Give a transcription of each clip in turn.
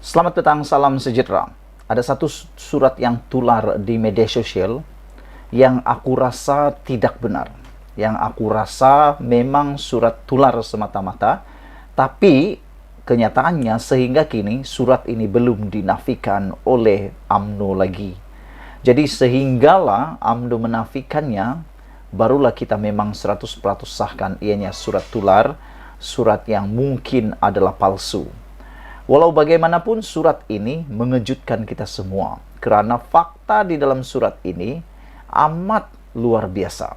Selamat petang, salam sejahtera. Ada satu surat yang tular di media sosial yang aku rasa tidak benar. Yang aku rasa memang surat tular semata-mata, tapi kenyataannya sehingga kini surat ini belum dinafikan oleh UMNO lagi. Jadi sehinggalah UMNO menafikannya, barulah kita memang 100% sahkan ianya surat tular, surat yang mungkin adalah palsu. Walau bagaimanapun surat ini mengejutkan kita semua karena fakta di dalam surat ini amat luar biasa.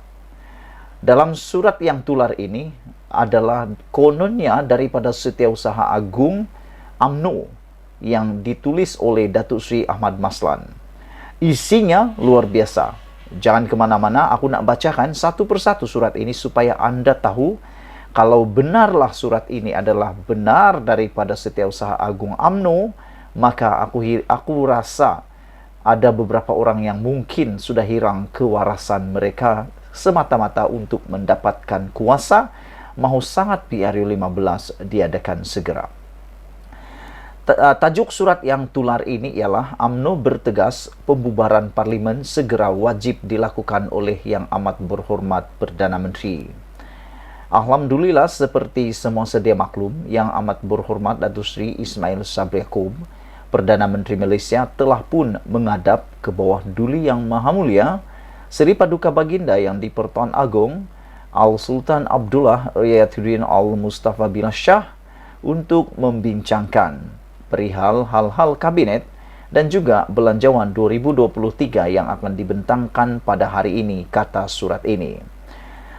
Dalam surat yang tular ini adalah kononnya daripada Setiausaha Agung UMNO yang ditulis oleh Datuk Seri Ahmad Maslan. Isinya luar biasa. Jangan kemana-mana, aku nak bacakan satu persatu surat ini supaya Anda tahu kalau benarlah surat ini adalah benar daripada Setiausaha Agung UMNO, maka aku rasa ada beberapa orang yang mungkin sudah hilang kewarasan mereka semata-mata untuk mendapatkan kuasa, mahu sangat PRU 15 diadakan segera. Tajuk surat yang tular ini ialah UMNO bertegas pembubaran parlimen segera wajib dilakukan oleh Yang Amat Berhormat Perdana Menteri. Alhamdulillah, seperti semua sedia maklum, Yang Amat Berhormat Datuk Seri Ismail Sabri Yaakob, Perdana Menteri Malaysia, telah pun menghadap ke bawah Duli Yang Maha Mulia Seri Paduka Baginda Yang di-Pertuan Agong Al-Sultan Abdullah Riayatuddin Al-Mustafa bin Shah untuk membincangkan perihal hal-hal kabinet dan juga belanjawan 2023 yang akan dibentangkan pada hari ini, kata surat ini.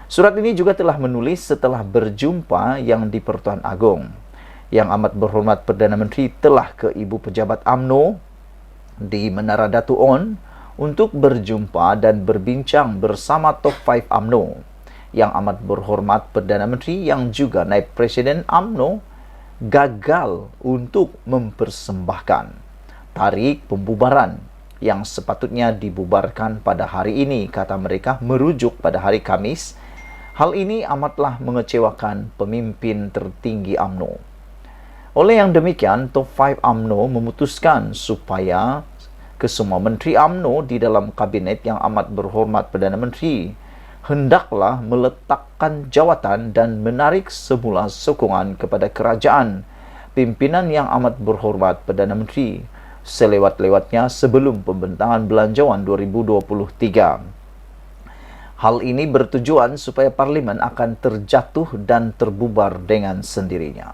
Surat ini juga telah menulis setelah berjumpa Yang di-Pertuan Agong. Yang Amat Berhormat Perdana Menteri telah ke Ibu Pejabat UMNO di Menara Datu On untuk berjumpa dan berbincang bersama Top 5 UMNO. Yang Amat Berhormat Perdana Menteri yang juga Naib Presiden UMNO gagal untuk mempersembahkan tarik pembubaran yang sepatutnya dibubarkan pada hari ini, kata mereka, merujuk pada hari Khamis. Hal ini amatlah mengecewakan pemimpin tertinggi UMNO. Oleh yang demikian, Top 5 UMNO memutuskan supaya kesemua menteri UMNO di dalam kabinet Yang Amat Berhormat Perdana Menteri hendaklah meletakkan jawatan dan menarik semula sokongan kepada kerajaan pimpinan Yang Amat Berhormat Perdana Menteri selewat-lewatnya sebelum pembentangan belanjawan 2023. Hal ini bertujuan supaya parlimen akan terjatuh dan terbubar dengan sendirinya.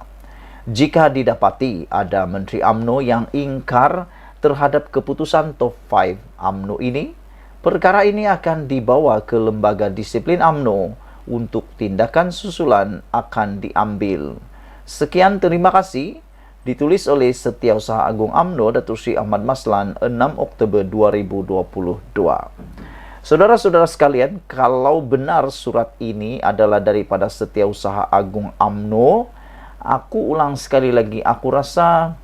Jika didapati ada menteri UMNO yang ingkar terhadap keputusan Top 5 UMNO ini, perkara ini akan dibawa ke lembaga disiplin UMNO untuk tindakan susulan akan diambil. Sekian, terima kasih. Ditulis oleh Setiausaha Agung UMNO Datuk Seri Ahmad Maslan 6 Oktober 2022. Saudara-saudara sekalian, kalau benar surat ini adalah daripada Setiausaha Agung UMNO, aku ulang sekali lagi, aku rasa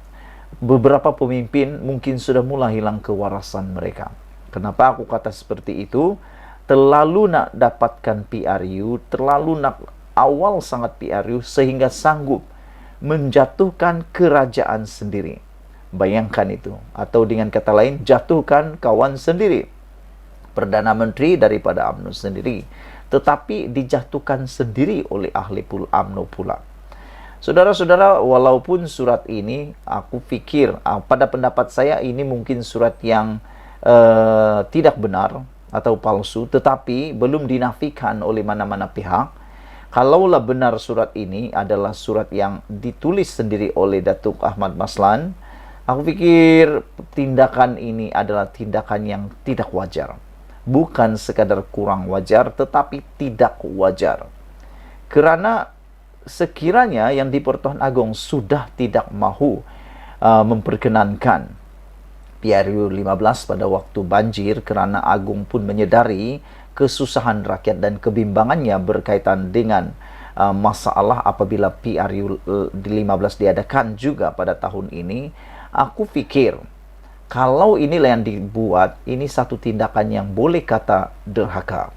beberapa pemimpin mungkin sudah mulai hilang kewarasan mereka. Kenapa aku kata seperti itu? Terlalu nak dapatkan PRU, terlalu nak awal sangat PRU sehingga sanggup menjatuhkan kerajaan sendiri. Bayangkan itu. Atau dengan kata lain, jatuhkan kawan sendiri. Perdana Menteri daripada UMNO sendiri, tetapi dijatuhkan sendiri oleh ahli UMNO pula. Saudara-saudara, walaupun surat ini, aku fikir, pada pendapat saya ini mungkin surat yang tidak benar atau palsu, tetapi belum dinafikan oleh mana-mana pihak. Kalaulah benar surat ini adalah surat yang ditulis sendiri oleh Datuk Ahmad Maslan, aku pikir tindakan ini adalah tindakan yang tidak wajar. Bukan sekadar kurang wajar, tetapi tidak wajar. Kerana sekiranya Yang di-Pertuan Agong sudah tidak mahu memperkenankan PRU 15 pada waktu banjir, kerana Agong pun menyedari kesusahan rakyat dan kebimbangannya berkaitan dengan masalah apabila PRU 15 diadakan juga pada tahun ini, aku fikir kalau inilah yang dibuat, ini satu tindakan yang boleh kata derhaka.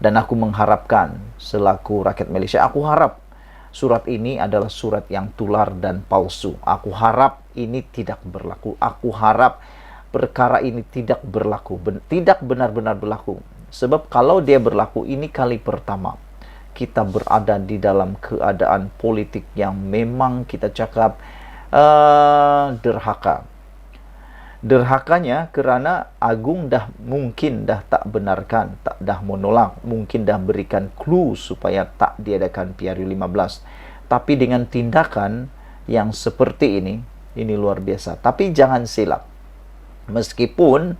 Dan aku mengharapkan selaku rakyat Malaysia, aku harap surat ini adalah surat yang tular dan palsu. Aku harap ini tidak berlaku. Aku harap perkara ini tidak berlaku, tidak benar-benar berlaku. Sebab kalau dia berlaku, ini kali pertama kita berada di dalam keadaan politik yang memang kita cakap derhaka. Derhakanya karena Agung mungkin dah tak benarkan, dah menolak, mungkin dah berikan clue supaya tak diadakan PRU 15. Tapi dengan tindakan yang seperti ini luar biasa. Tapi jangan silap. Meskipun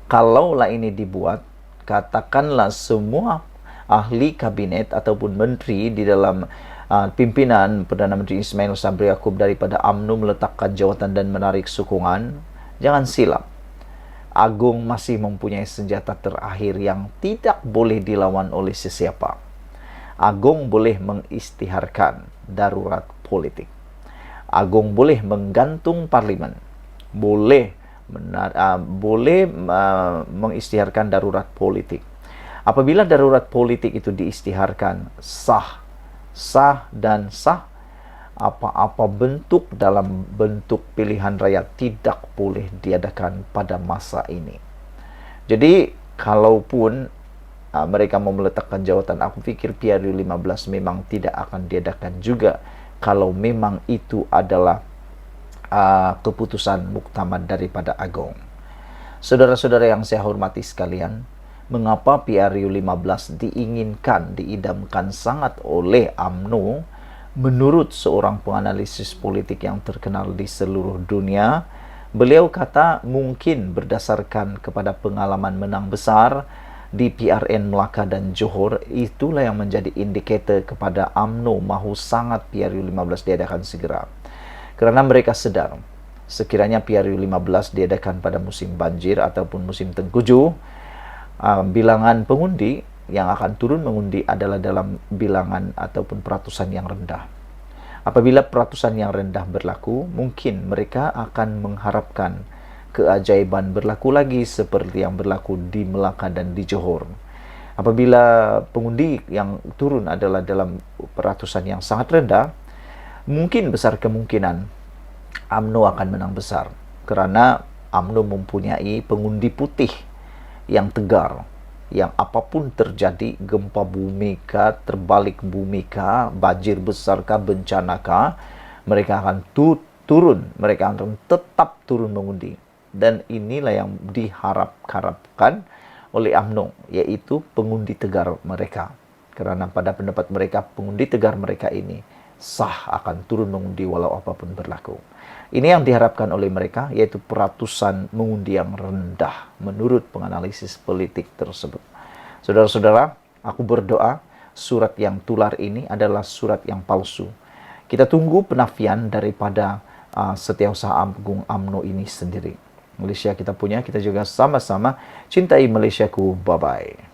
kalaulah ini dibuat, katakanlah semua ahli kabinet ataupun menteri di dalam pimpinan Perdana Menteri Ismail Sabri Yaakob daripada UMNO meletakkan jawatan dan menarik sokongan, jangan silap. Agung masih mempunyai senjata terakhir yang tidak boleh dilawan oleh sesiapa. Agung boleh mengisytiharkan darurat politik. Agung boleh menggantung parlimen. Boleh mengisytiharkan darurat politik. Apabila darurat politik itu diisytiharkan, sah dan sah, apa-apa bentuk dalam bentuk pilihan rakyat tidak boleh diadakan pada masa ini. Jadi, kalaupun mereka mau meletakkan jawatan, aku pikir PRU 15 memang tidak akan diadakan juga kalau memang itu adalah keputusan muktamad daripada Agung. Saudara-saudara yang saya hormati sekalian, mengapa PRU 15 diidamkan sangat oleh UMNO? Menurut seorang penganalisis politik yang terkenal di seluruh dunia, beliau kata mungkin berdasarkan kepada pengalaman menang besar di PRN Melaka dan Johor, itulah yang menjadi indikator kepada UMNO mahu sangat PRU 15 diadakan segera. Karena mereka sedar, sekiranya PRU 15 diadakan pada musim banjir ataupun musim tengkujuh, bilangan pengundi yang akan turun mengundi adalah dalam bilangan ataupun peratusan yang rendah. Apabila peratusan yang rendah berlaku, mungkin mereka akan mengharapkan keajaiban berlaku lagi seperti yang berlaku di Melaka dan di Johor. Apabila pengundi yang turun adalah dalam peratusan yang sangat rendah, mungkin besar kemungkinan UMNO akan menang besar. Karena UMNO mempunyai pengundi putih yang tegar, yang apapun terjadi, gempa bumi kah, terbalik bumi kah, banjir besar kah, bencana kah, mereka akan turun, mereka akan tetap turun mengundi. Dan inilah yang diharapkan oleh UMNO, yaitu pengundi tegar mereka. Karena pada pendapat mereka, pengundi tegar mereka ini sah akan turun mengundi walau apapun berlaku. Ini yang diharapkan oleh mereka, yaitu peratusan mengundi yang rendah menurut penganalisis politik tersebut. Saudara-saudara, aku berdoa surat yang tular ini adalah surat yang palsu. Kita tunggu penafian daripada Setiausaha Agung UMNO ini sendiri. Malaysia kita punya, kita juga sama-sama cintai Malaysiaku. Bye-bye.